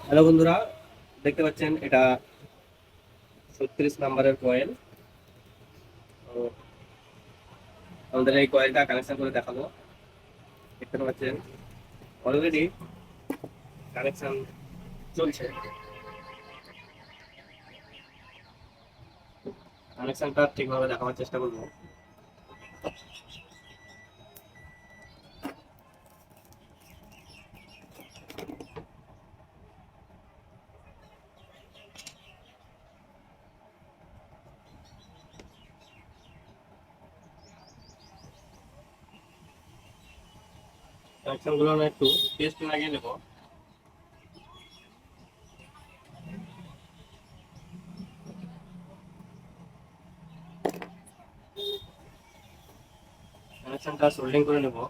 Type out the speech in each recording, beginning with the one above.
Hello বন্ধুরা, দেখতে পাচ্ছেন এটা 36 নাম্বারের কয়েল। তো আমাদের এই কয়েলটা কানেকশন করে দেখাবো। দেখতে পাচ্ছেন অলরেডি কানেকশন চলছে। কানেকশনটা ঠিকভাবে দেখাবার চেষ্টা করবো। কানেকশন গুলো না একটু টেস্ট লাগিয়ে নেবো। কানেকশনটা সোল্ডিং করে নেবো।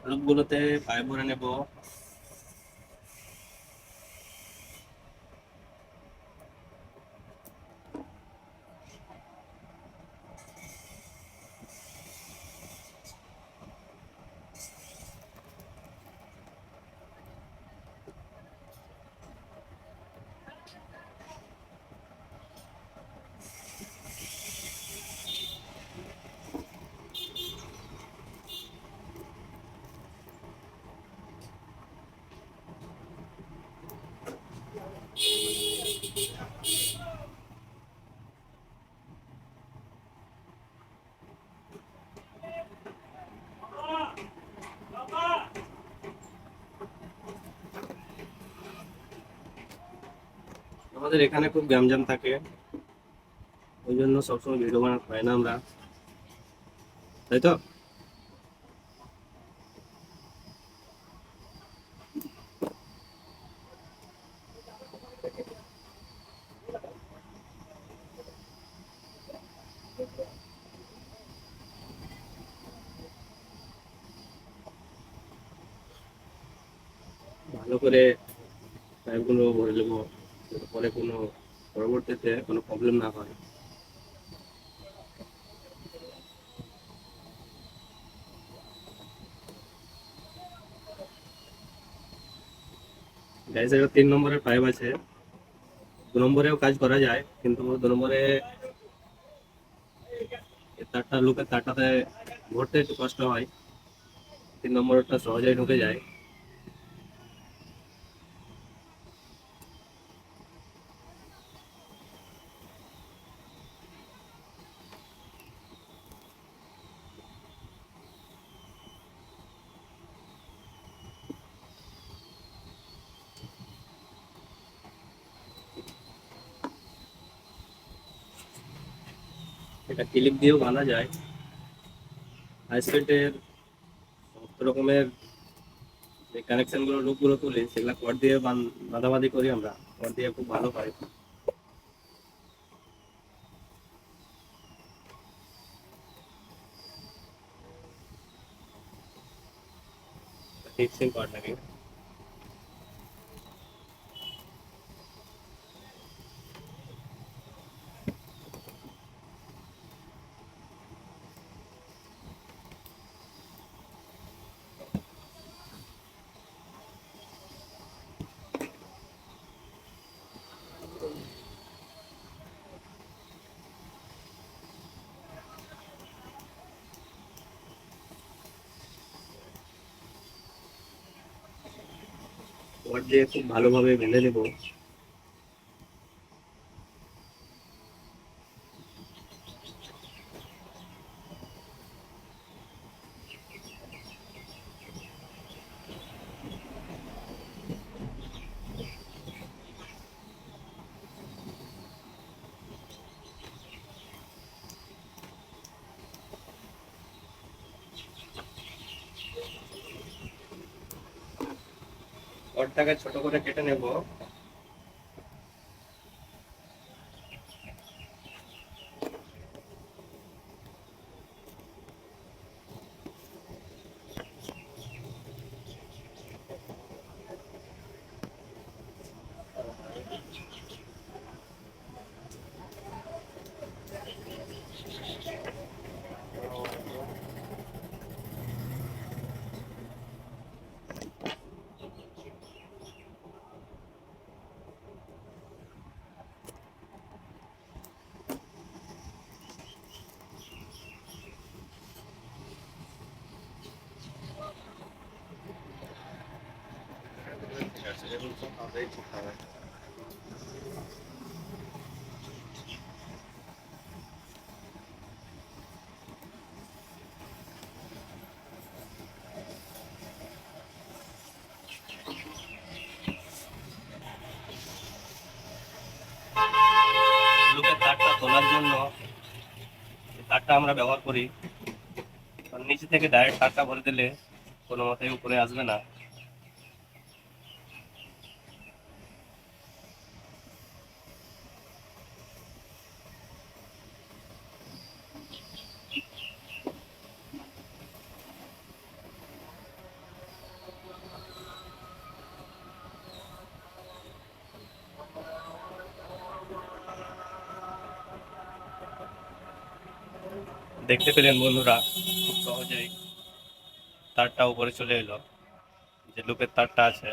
লুপগুলোতে পাইপ ভরে নেবো। আমাদের এখানে খুব গ্যামজাম থাকে, ওই জন্য সবসময় ভিডিও বানাতে পারি না আমরা, তাই তো। ভালো করে পাইপগুলো ভরে নেবো, যাতে পরে কোনো পরবর্তীতে কোনো প্রবলেম না হয়। গাইস, এটা 3 নম্বরের পাইপ আছে। 2 নম্বরেও কাজ করা যায়, কিন্তু 2 নম্বরে তারটা লোকের তারটাতে ভরতে একটু কষ্ট হয়। 3 নম্বরটা সহজেই ঢুকে যায়। এটা ক্লিপ দিয়েও বাঁধা যায়। হাইস্পিডের সমস্ত রকমের যে কানেকশন গুলো লুপ গুলো তুলি, সেগুলা কর্ড দিয়ে বাঁধাবাঁধি করি আমরা। কর্ড দিয়ে খুব ভালো হয়। ফিক্সিং কর্ড লাগে। রড দিয়ে খুব ভালোভাবে বেঁধে নেব। রডটাকে ছোট করে কেটে নেব। লুকের তারটা তোলার জন্য তারটা আমরা ব্যবহার করি, কারণ নিচে থেকে ডাইরেক্ট তারটা ভরে দিলে কোনো মতেই উপরে আসবে না। দেখতে পেলেন বন্ধুরা, খুব সহজেই তারটা উপরে চলে এলো। যে লুপের তারটা আছে,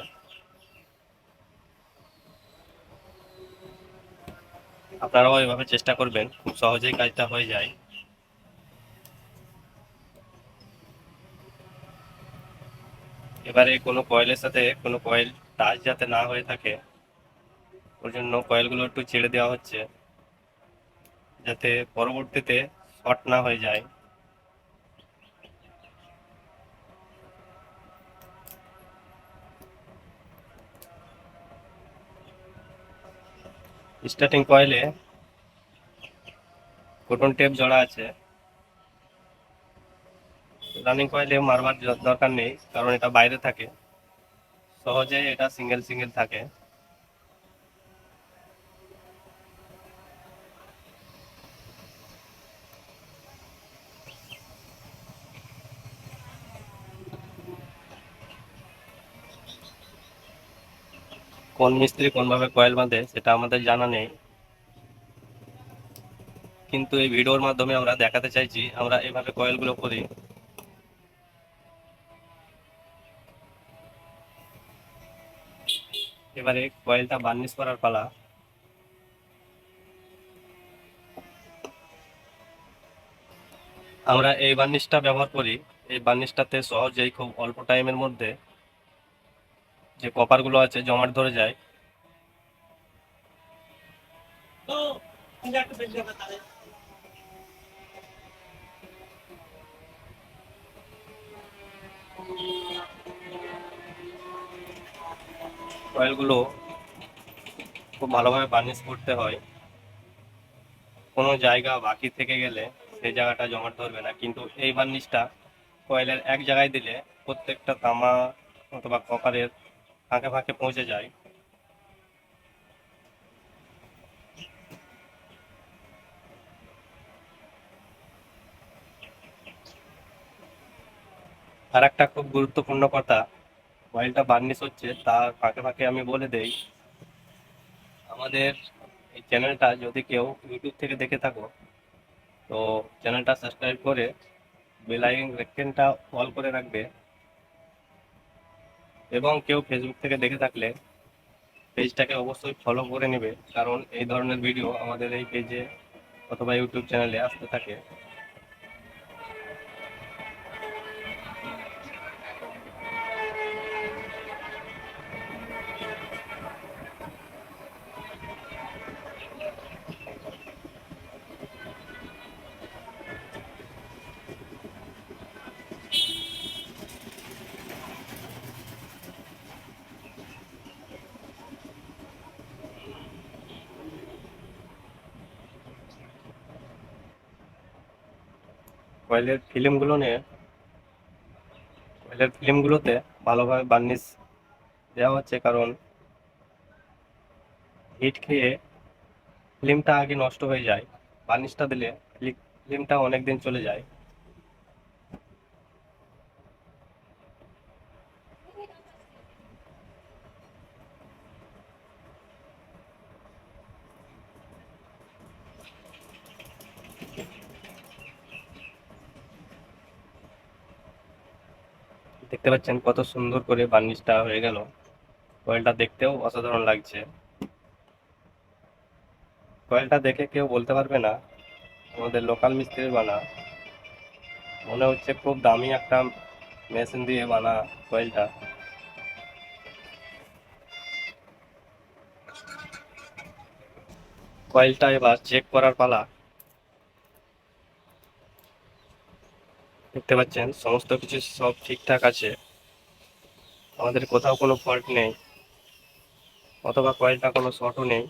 আপনারাও এভাবে চেষ্টা করবেন, খুব সহজেই কাজটা হয়ে যায়। এবারে কোনো কয়েলের সাথে কোনো কয়েল টাচ যাতে না হয়ে থাকে, ওর জন্য কয়েলগুলো একটু ছেড়ে দেওয়া হচ্ছে, যাতে পরবর্তীতে শর্ট না হয়ে যায়। স্টার্টিং কয়েলে কটন টেপ জড়া আছে। রানিং কয়েলে মারবার দরকার নেই, কারণ এটা বাইরে থাকে, সহজে এটা সিঙ্গেল সিঙ্গেল থাকে। কোন মিস্ত্রি কোনভাবে কয়েল বাঁধে সেটা আমাদের জানা নেই, কিন্তু এই ভিডিওর মাধ্যমে আমরা দেখাতে চাইছি আমরা এভাবে কয়েলগুলো করি। এবারে কয়েলটা বার্নিশ করার পালা। আমরা এই বার্নিশটা ব্যবহার করি, এই বার্নিশটাতে সহজেই খুব অল্প টাইমের মধ্যে যে কপারগুলো আছে জমাট ধরে যায়। কয়েলগুলো খুব ভালোভাবে বার্নিশ করতে হয়, কোনো জায়গা বাকি থেকে গেলে সেই জায়গাটা জমাট ধরবে না, কিন্তু এই বার্নিশটা কয়েলের এক জায়গায় দিলে প্রত্যেকটা তামা অথবা কপারের ফাঁকে ফাঁকে পৌঁছে যায়। আর একটা খুব গুরুত্বপূর্ণ কথা, কয়েলটা বার্নিশ হচ্ছে তার ফাঁকে ফাঁকে আমি বলে দেই, আমাদের এই চ্যানেলটা যদি কেউ ইউটিউব থেকে দেখে থাকো, তো চ্যানেলটা সাবস্ক্রাইব করে বেল আইকনটা অল করে রাখবে, এবং কেউ ফেসবুক থেকে দেখে থাকলে পেজটাকে অবশ্যই ফলো করে নেবে, কারণ এই ধরনের ভিডিও আমাদের এই পেজে অথবা ইউটিউব চ্যানেলে আসতে থাকে। কয়েলের ফিল্মগুলোতে ভালোভাবে বার্নিশ দেওয়া হচ্ছে, কারণ হিট খেয়ে ফিল্মটা আগে নষ্ট হয়ে যায়। বার্নিশটা দিলে ফিল্মটা অনেক দিন চলে যায়। দেখতে পাচ্ছেন কত সুন্দর করে বার্নিশটা হয়ে গেল। কয়েলটা দেখতেও অসাধারণ লাগছে। কয়েলটা দেখে কেউ বলতে পারবে না আমাদের লোকাল মিস্ত্রির বানা। মনে হচ্ছে খুব দামি একটা মেশিন দিয়ে বানা কয়েলটা। কয়েলটা এবার চেক করার পালা। দেখতে পাচ্ছেন সমস্ত কিছু সব ঠিকঠাক আছে, আমাদের কোথাও কোনো ফল্ট নেই, অথবা কয়েলটা কোনো শর্টও নেই।